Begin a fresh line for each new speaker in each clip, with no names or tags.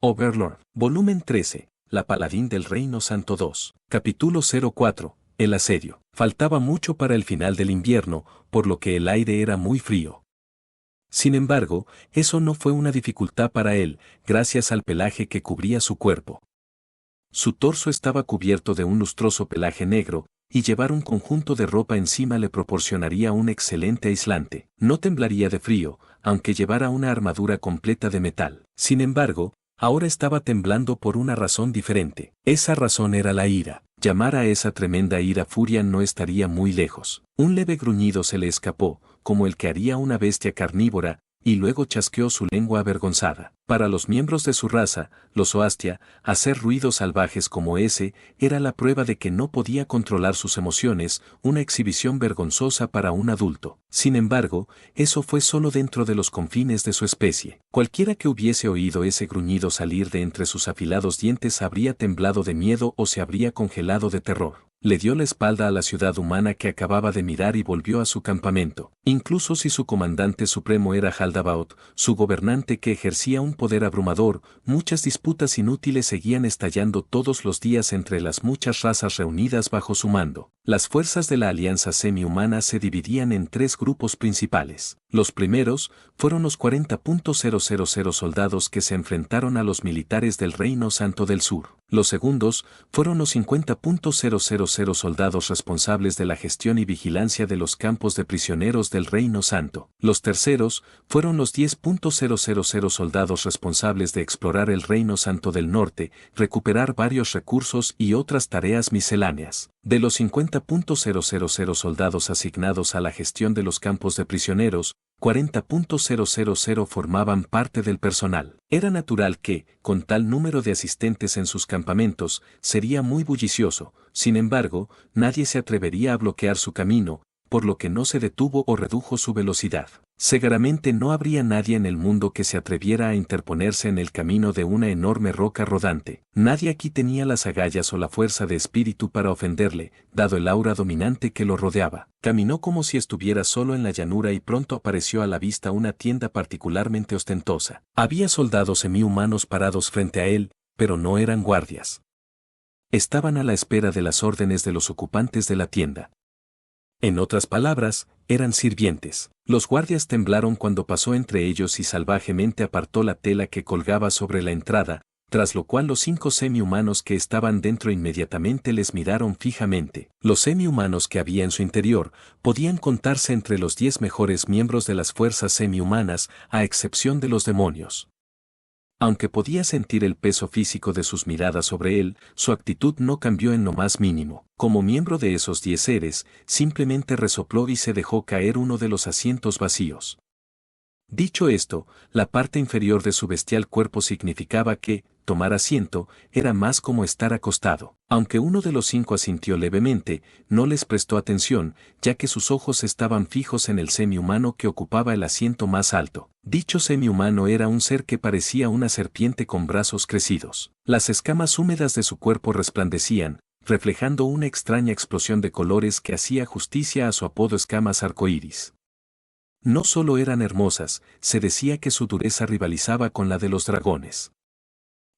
Overlord, volumen 13, La Paladín del Reino Santo 2, capítulo 04, el asedio. Faltaba mucho para el final del invierno, por lo que el aire era muy frío. Sin embargo, eso no fue una dificultad para él, gracias al pelaje que cubría su cuerpo. Su torso estaba cubierto de un lustroso pelaje negro, y llevar un conjunto de ropa encima le proporcionaría un excelente aislante. No temblaría de frío, aunque llevara una armadura completa de metal. Sin embargo, ahora estaba temblando por una razón diferente. Esa razón era la ira. Llamar a esa tremenda ira furia no estaría muy lejos. Un leve gruñido se le escapó, como el que haría una bestia carnívora, y luego chasqueó su lengua avergonzada. Para los miembros de su raza, los Oastia, hacer ruidos salvajes como ese era la prueba de que no podía controlar sus emociones, una exhibición vergonzosa para un adulto. Sin embargo, eso fue solo dentro de los confines de su especie. Cualquiera que hubiese oído ese gruñido salir de entre sus afilados dientes habría temblado de miedo o se habría congelado de terror. Le dio la espalda a la ciudad humana que acababa de mirar y volvió a su campamento. Incluso si su comandante supremo era Haldabaoth, su gobernante que ejercía un poder abrumador, muchas disputas inútiles seguían estallando todos los días entre las muchas razas reunidas bajo su mando. Las fuerzas de la alianza semi-humana se dividían en tres grupos principales. Los primeros fueron los 40.000 soldados que se enfrentaron a los militares del Reino Santo del Sur. Los segundos fueron los 50.000 soldados responsables de la gestión y vigilancia de los campos de prisioneros del Reino Santo. Los terceros fueron los 10.000 soldados responsables de explorar el Reino Santo del Norte, recuperar varios recursos y otras tareas misceláneas. De los 50.000 soldados asignados a la gestión de los campos de prisioneros, 40.000 formaban parte del personal. Era natural que, con tal número de asistentes en sus campamentos, sería muy bullicioso. Sin embargo, nadie se atrevería a bloquear su camino, por lo que no se detuvo o redujo su velocidad. Seguramente no habría nadie en el mundo que se atreviera a interponerse en el camino de una enorme roca rodante. Nadie aquí tenía las agallas o la fuerza de espíritu para ofenderle, dado el aura dominante que lo rodeaba. Caminó como si estuviera solo en la llanura y pronto apareció a la vista una tienda particularmente ostentosa. Había soldados semi-humanos parados frente a él, pero no eran guardias. Estaban a la espera de las órdenes de los ocupantes de la tienda. En otras palabras, eran sirvientes. Los guardias temblaron cuando pasó entre ellos y salvajemente apartó la tela que colgaba sobre la entrada, tras lo cual los 5 semi-humanos que estaban dentro inmediatamente les miraron fijamente. Los semi-humanos que había en su interior podían contarse entre los 10 mejores miembros de las fuerzas semi-humanas, a excepción de los demonios. Aunque podía sentir el peso físico de sus miradas sobre él, su actitud no cambió en lo más mínimo. Como miembro de esos 10 seres, simplemente resopló y se dejó caer uno de los asientos vacíos. Dicho esto, la parte inferior de su bestial cuerpo significaba que, tomar asiento, era más como estar acostado. Aunque uno de los 5 asintió levemente, no les prestó atención, ya que sus ojos estaban fijos en el semi-humano que ocupaba el asiento más alto. Dicho semi-humano era un ser que parecía una serpiente con brazos crecidos. Las escamas húmedas de su cuerpo resplandecían, reflejando una extraña explosión de colores que hacía justicia a su apodo escamas arcoíris. No solo eran hermosas, se decía que su dureza rivalizaba con la de los dragones.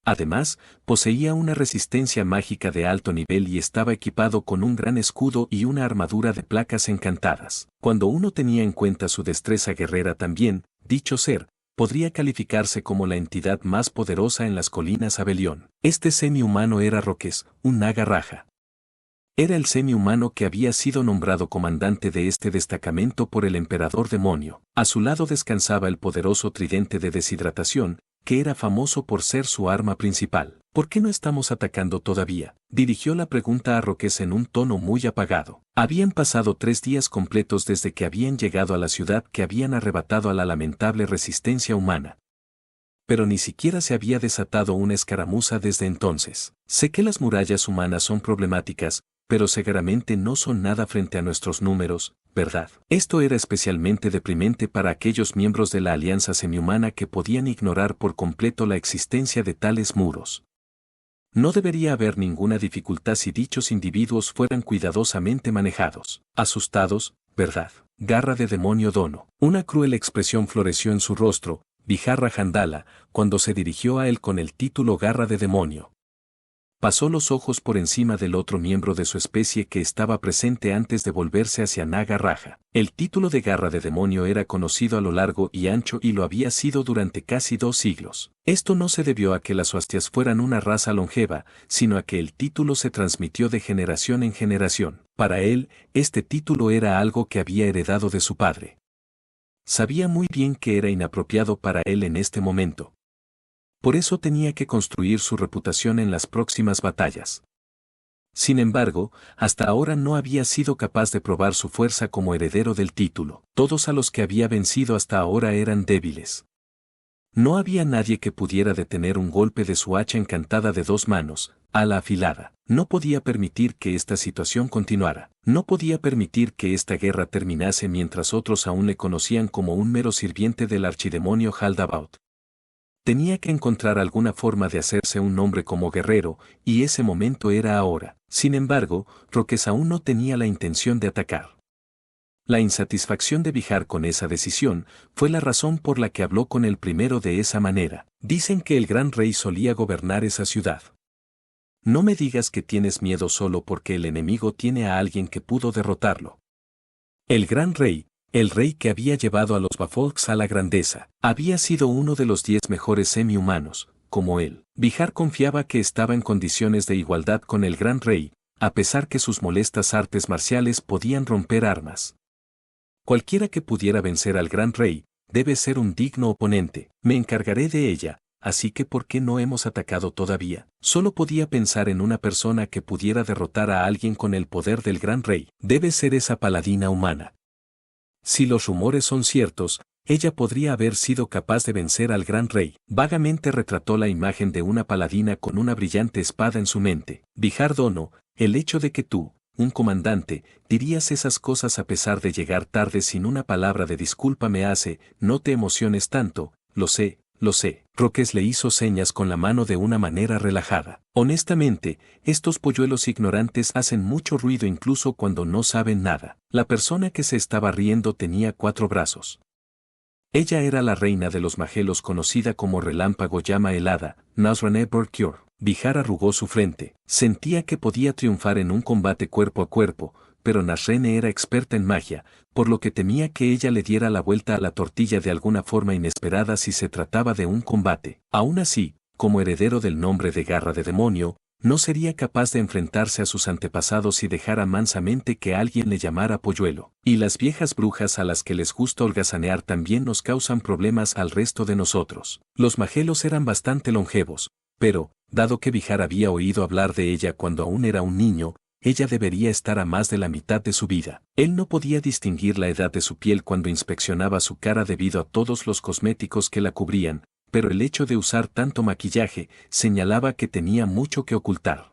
Además, poseía una resistencia mágica de alto nivel y estaba equipado con un gran escudo y una armadura de placas encantadas. Cuando uno tenía en cuenta su destreza guerrera también, dicho ser podría calificarse como la entidad más poderosa en las colinas Abelión. Este semi-humano era Roques, un naga raja. Era el semi-humano que había sido nombrado comandante de este destacamento por el emperador demonio. A su lado descansaba el poderoso tridente de deshidratación, que era famoso por ser su arma principal. ¿Por qué no estamos atacando todavía?, dirigió la pregunta a Roques en un tono muy apagado. Habían pasado 3 días completos desde que habían llegado a la ciudad que habían arrebatado a la lamentable resistencia humana. Pero ni siquiera se había desatado una escaramuza desde entonces. Sé que las murallas humanas son problemáticas, pero seguramente no son nada frente a nuestros números, ¿verdad? Esto era especialmente deprimente para aquellos miembros de la alianza semihumana que podían ignorar por completo la existencia de tales muros. No debería haber ninguna dificultad si dichos individuos fueran cuidadosamente manejados. Asustados, ¿verdad? Garra de demonio Dono. Una cruel expresión floreció en su rostro, Vijarra Jandala, cuando se dirigió a él con el título Garra de Demonio. Pasó los ojos por encima del otro miembro de su especie que estaba presente antes de volverse hacia Naga Raja. El título de Garra de Demonio era conocido a lo largo y ancho y lo había sido durante casi 2 siglos. Esto no se debió a que las hostias fueran una raza longeva, sino a que el título se transmitió de generación en generación. Para él, este título era algo que había heredado de su padre. Sabía muy bien que era inapropiado para él en este momento. Por eso tenía que construir su reputación en las próximas batallas. Sin embargo, hasta ahora no había sido capaz de probar su fuerza como heredero del título. Todos a los que había vencido hasta ahora eran débiles. No había nadie que pudiera detener un golpe de su hacha encantada de 2 manos, ala afilada. No podía permitir que esta situación continuara. No podía permitir que esta guerra terminase mientras otros aún le conocían como un mero sirviente del archidemonio Haldabaoth. Tenía que encontrar alguna forma de hacerse un nombre como guerrero, y ese momento era ahora. Sin embargo, Roques aún no tenía la intención de atacar. La insatisfacción de Vijar con esa decisión fue la razón por la que habló con el primero de esa manera. Dicen que el gran rey solía gobernar esa ciudad. No me digas que tienes miedo solo porque el enemigo tiene a alguien que pudo derrotarlo. El gran rey, el rey que había llevado a los Bafolks a la grandeza, había sido uno de los 10 mejores semi-humanos, como él. Vijar confiaba que estaba en condiciones de igualdad con el gran rey, a pesar que sus molestas artes marciales podían romper armas. Cualquiera que pudiera vencer al gran rey, debe ser un digno oponente. Me encargaré de ella, así que ¿por qué no hemos atacado todavía? Solo podía pensar en una persona que pudiera derrotar a alguien con el poder del gran rey. Debe ser esa paladina humana. Si los rumores son ciertos, ella podría haber sido capaz de vencer al gran rey. Vagamente retrató la imagen de una paladina con una brillante espada en su mente. Vijar Dono, el hecho de que tú, un comandante, dirías esas cosas a pesar de llegar tarde sin una palabra de disculpa me hace, no te emociones tanto, lo sé. Roques le hizo señas con la mano de una manera relajada. Honestamente, estos polluelos ignorantes hacen mucho ruido incluso cuando no saben nada. La persona que se estaba riendo tenía 4 brazos. Ella era la reina de los magelos conocida como Relámpago Llama Helada, Nasrane Burcure. Vijar arrugó su frente. Sentía que podía triunfar en un combate cuerpo a cuerpo, pero Nasrene era experta en magia, por lo que temía que ella le diera la vuelta a la tortilla de alguna forma inesperada si se trataba de un combate. Aún así, como heredero del nombre de Garra de Demonio, no sería capaz de enfrentarse a sus antepasados y dejara mansamente que alguien le llamara polluelo. Y las viejas brujas a las que les gusta holgazanear también nos causan problemas al resto de nosotros. Los magelos eran bastante longevos, pero, dado que Vijar había oído hablar de ella cuando aún era un niño, ella debería estar a más de la mitad de su vida. Él no podía distinguir la edad de su piel cuando inspeccionaba su cara debido a todos los cosméticos que la cubrían, pero el hecho de usar tanto maquillaje señalaba que tenía mucho que ocultar.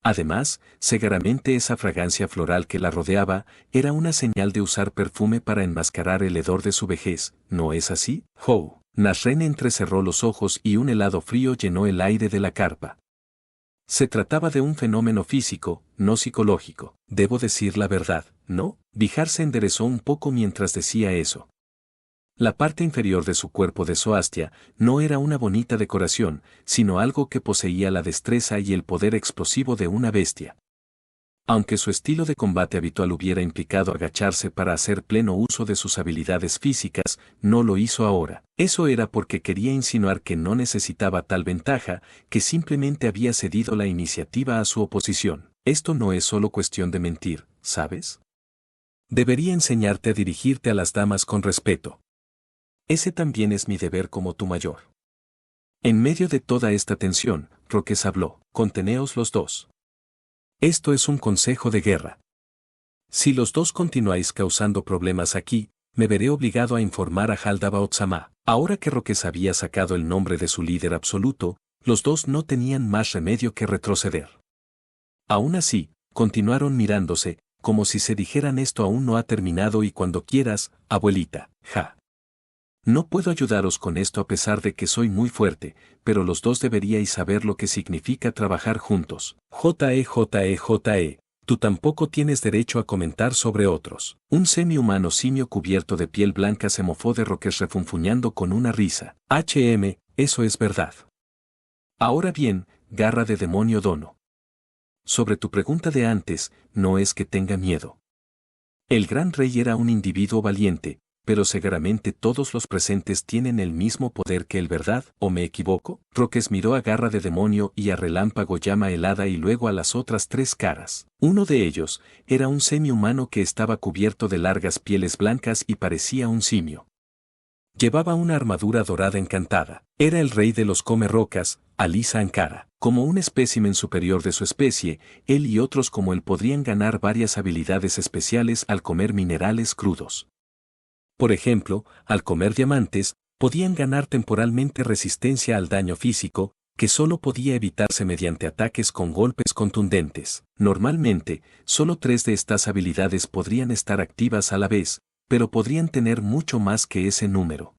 Además, seguramente esa fragancia floral que la rodeaba era una señal de usar perfume para enmascarar el hedor de su vejez, ¿no es así? ¡Oh! Nasrene entrecerró los ojos y un helado frío llenó el aire de la carpa. Se trataba de un fenómeno físico, no psicológico. Debo decir la verdad, ¿no? Vijar se enderezó un poco mientras decía eso. La parte inferior de su cuerpo de Zoastia no era una bonita decoración, sino algo que poseía la destreza y el poder explosivo de una bestia. Aunque su estilo de combate habitual hubiera implicado agacharse para hacer pleno uso de sus habilidades físicas, no lo hizo ahora. Eso era porque quería insinuar que no necesitaba tal ventaja, que simplemente había cedido la iniciativa a su oposición. Esto no es solo cuestión de mentir, ¿sabes? Debería enseñarte a dirigirte a las damas con respeto. Ese también es mi deber como tu mayor. En medio de toda esta tensión, Roques habló. Conteneos los dos. Esto es un consejo de guerra. Si los dos continuáis causando problemas aquí, me veré obligado a informar a Haldabaoth Sama. Ahora que Roques había sacado el nombre de su líder absoluto, los dos no tenían más remedio que retroceder. Aún así, continuaron mirándose, como si se dijeran esto aún no ha terminado y cuando quieras, abuelita, ja. No puedo ayudaros con esto a pesar de que soy muy fuerte, pero los dos deberíais saber lo que significa trabajar juntos. J.E. Tú tampoco tienes derecho a comentar sobre otros. Un semi-humano simio cubierto de piel blanca se mofó de Roques refunfuñando con una risa. Eso es verdad. Ahora bien, garra de demonio Dono. Sobre tu pregunta de antes, no es que tenga miedo. El gran rey era un individuo valiente, pero seguramente todos los presentes tienen el mismo poder que él, ¿verdad? ¿O me equivoco? Roques miró a Garra de Demonio y a Relámpago Llama Helada y luego a las otras tres caras. Uno de ellos era un semi-humano que estaba cubierto de largas pieles blancas y parecía un simio. Llevaba una armadura dorada encantada. Era el rey de los come-rocas, Alisa Ankara. Como un espécimen superior de su especie, él y otros como él podrían ganar varias habilidades especiales al comer minerales crudos. Por ejemplo, al comer diamantes, podían ganar temporalmente resistencia al daño físico, que solo podía evitarse mediante ataques con golpes contundentes. Normalmente, solo 3 de estas habilidades podrían estar activas a la vez, pero podrían tener mucho más que ese número.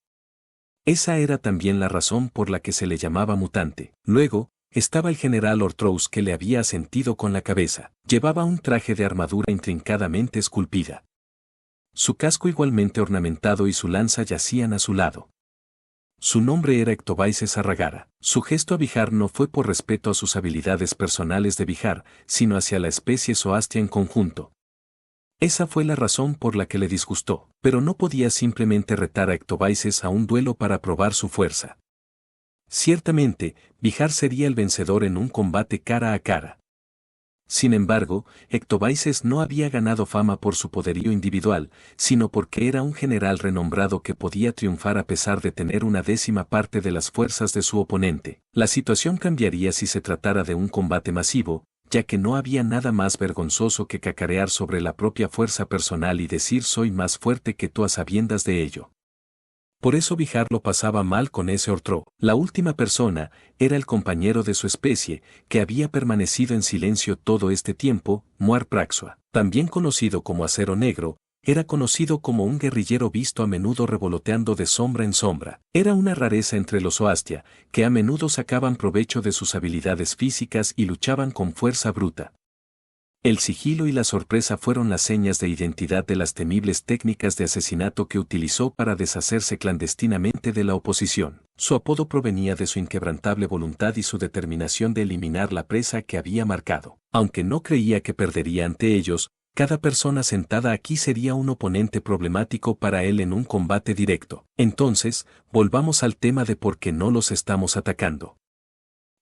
Esa era también la razón por la que se le llamaba mutante. Luego, estaba el general Ortrous que le había asentido con la cabeza. Llevaba un traje de armadura intrincadamente esculpida. Su casco igualmente ornamentado y su lanza yacían a su lado. Su nombre era Ectobaises Arragara. Su gesto a Bihar no fue por respeto a sus habilidades personales de Bihar, sino hacia la especie Zoastia en conjunto. Esa fue la razón por la que le disgustó, pero no podía simplemente retar a Ectobaises a un duelo para probar su fuerza. Ciertamente, Bihar sería el vencedor en un combate cara a cara. Sin embargo, Ectobaises no había ganado fama por su poderío individual, sino porque era un general renombrado que podía triunfar a pesar de tener una 10ª parte de las fuerzas de su oponente. La situación cambiaría si se tratara de un combate masivo, ya que no había nada más vergonzoso que cacarear sobre la propia fuerza personal y decir soy más fuerte que tú a sabiendas de ello. Por eso Bihar lo pasaba mal con ese Ortrou. La última persona era el compañero de su especie, que había permanecido en silencio todo este tiempo, Muar Praxua. También conocido como Acero Negro, era conocido como un guerrillero visto a menudo revoloteando de sombra en sombra. Era una rareza entre los Zoastia, que a menudo sacaban provecho de sus habilidades físicas y luchaban con fuerza bruta. El sigilo y la sorpresa fueron las señas de identidad de las temibles técnicas de asesinato que utilizó para deshacerse clandestinamente de la oposición. Su apodo provenía de su inquebrantable voluntad y su determinación de eliminar la presa que había marcado. Aunque no creía que perdería ante ellos, cada persona sentada aquí sería un oponente problemático para él en un combate directo. Entonces, volvamos al tema de por qué no los estamos atacando.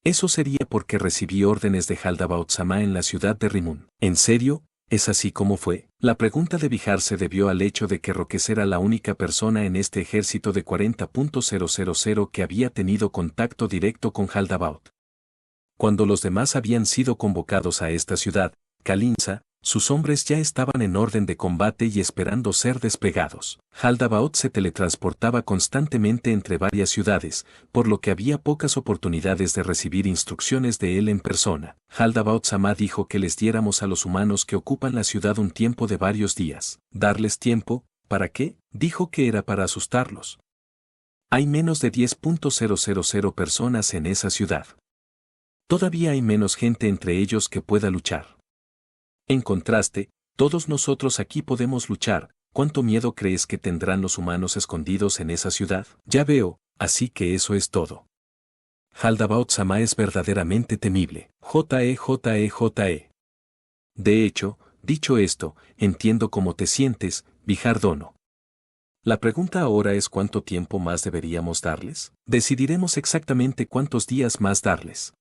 Eso sería porque recibí órdenes de Haldabaoth-sama en la ciudad de Rimun. ¿En serio? ¿Es así como fue? La pregunta de Bihar se debió al hecho de que Roques era la única persona en este ejército de 40.000 que había tenido contacto directo con Haldabaoth. Cuando los demás habían sido convocados a esta ciudad, Kalinsa, sus hombres ya estaban en orden de combate y esperando ser desplegados. Haldabaoth se teletransportaba constantemente entre varias ciudades, por lo que había pocas oportunidades de recibir instrucciones de él en persona. Haldabaoth-sama dijo que les diéramos a los humanos que ocupan la ciudad un tiempo de varios días. ¿Darles tiempo? ¿Para qué? Dijo que era para asustarlos. Hay menos de 10.000 personas en esa ciudad. Todavía hay menos gente entre ellos que pueda luchar. En contraste, todos nosotros aquí podemos luchar. ¿Cuánto miedo crees que tendrán los humanos escondidos en esa ciudad? Ya veo, así que eso es todo. Haldabaoth-sama es verdaderamente temible. J.E. De hecho, dicho esto, entiendo cómo te sientes, Bihar Dono. La pregunta ahora es ¿cuánto tiempo más deberíamos darles? Decidiremos exactamente cuántos días más darles.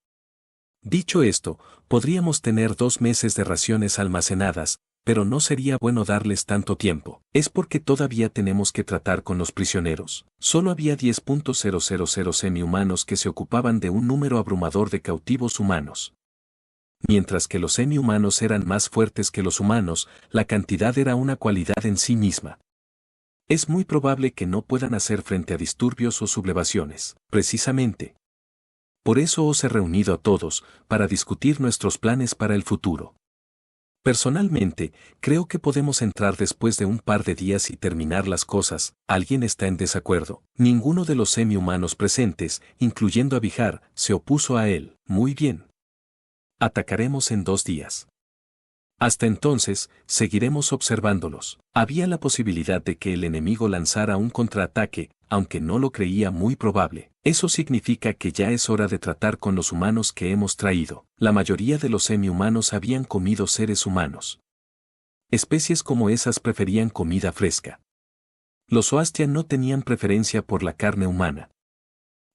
Dicho esto, podríamos tener 2 meses de raciones almacenadas, pero no sería bueno darles tanto tiempo. ¿Es porque todavía tenemos que tratar con los prisioneros? Solo había 10.000 semi-humanos que se ocupaban de un número abrumador de cautivos humanos. Mientras que los semi-humanos eran más fuertes que los humanos, la cantidad era una cualidad en sí misma. Es muy probable que no puedan hacer frente a disturbios o sublevaciones, precisamente. Por eso os he reunido a todos, para discutir nuestros planes para el futuro. Personalmente, creo que podemos entrar después de un par de días y terminar las cosas. ¿Alguien está en desacuerdo? Ninguno de los semi-humanos presentes, incluyendo a Bihar, se opuso a él. Muy bien. Atacaremos en 2 días. Hasta entonces, seguiremos observándolos. Había la posibilidad de que el enemigo lanzara un contraataque, aunque no lo creía muy probable. Eso significa que ya es hora de tratar con los humanos que hemos traído. La mayoría de los semi-humanos habían comido seres humanos. Especies como esas preferían comida fresca. Los Oastia no tenían preferencia por la carne humana.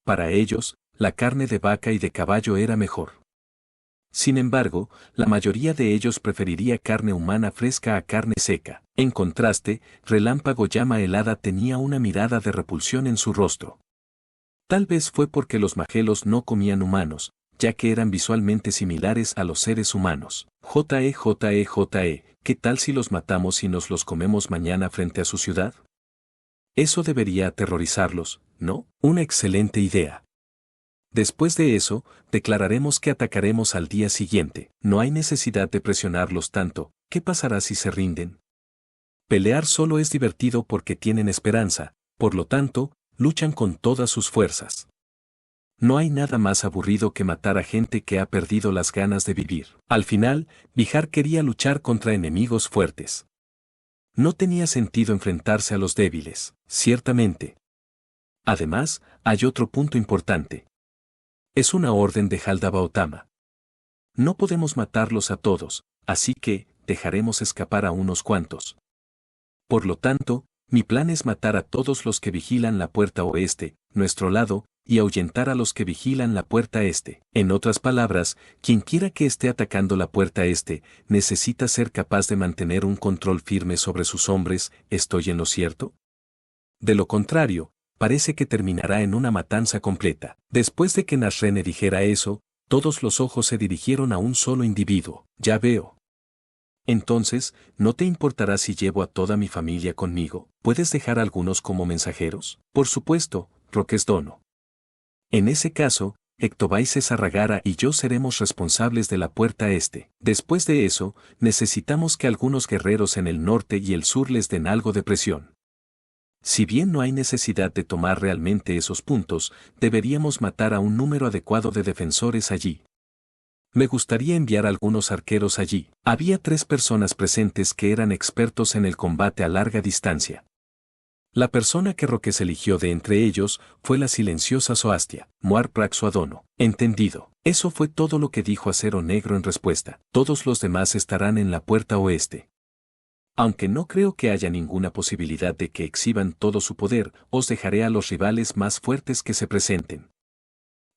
Para ellos, la carne de vaca y de caballo era mejor. Sin embargo, la mayoría de ellos preferiría carne humana fresca a carne seca. En contraste, Relámpago Llama Helada tenía una mirada de repulsión en su rostro. Tal vez fue porque los magelos no comían humanos, ya que eran visualmente similares a los seres humanos. ¿Qué tal si los matamos y nos los comemos mañana frente a su ciudad? Eso debería aterrorizarlos, ¿no? Una excelente idea. Después de eso, declararemos que atacaremos al día siguiente. No hay necesidad de presionarlos tanto. ¿Qué pasará si se rinden? Pelear solo es divertido porque tienen esperanza, por lo tanto, luchan con todas sus fuerzas. No hay nada más aburrido que matar a gente que ha perdido las ganas de vivir. Al final, Bihar quería luchar contra enemigos fuertes. No tenía sentido enfrentarse a los débiles, ciertamente. Además, hay otro punto importante. Es una orden de Jaldabaothama. No podemos matarlos a todos, así que dejaremos escapar a unos cuantos. Por lo tanto, mi plan es matar a todos los que vigilan la puerta oeste, nuestro lado, y ahuyentar a los que vigilan la puerta este. En otras palabras, quienquiera que esté atacando la puerta este, necesita ser capaz de mantener un control firme sobre sus hombres. ¿Estoy en lo cierto? De lo contrario, parece que terminará en una matanza completa. Después de que Nasrene dijera eso, todos los ojos se dirigieron a un solo individuo. Ya veo. Entonces, ¿no te importará si llevo a toda mi familia conmigo? ¿Puedes dejar a algunos como mensajeros? Por supuesto, Roquesdono. En ese caso, Ectobais Sarragara y yo seremos responsables de la puerta este. Después de eso, necesitamos que algunos guerreros en el norte y el sur les den algo de presión. Si bien no hay necesidad de tomar realmente esos puntos, deberíamos matar a un número adecuado de defensores allí. Me gustaría enviar algunos arqueros allí. Había 3 personas presentes que eran expertos en el combate a larga distancia. La persona que Roques eligió de entre ellos fue la silenciosa Zoastia, Muar Praxuadono. Entendido. Eso fue todo lo que dijo Acero Negro en respuesta. Todos los demás estarán en la puerta oeste. Aunque no creo que haya ninguna posibilidad de que exhiban todo su poder, os dejaré a los rivales más fuertes que se presenten.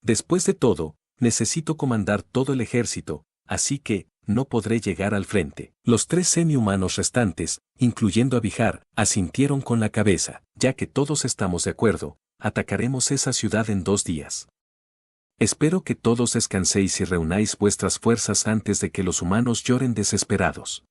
Después de todo, necesito comandar todo el ejército, así que no podré llegar al frente. Los 3 semi-humanos restantes, incluyendo a Bihar, asintieron con la cabeza. Ya que todos estamos de acuerdo, atacaremos esa ciudad en 2 días. Espero que todos descanséis y reunáis vuestras fuerzas antes de que los humanos lloren desesperados.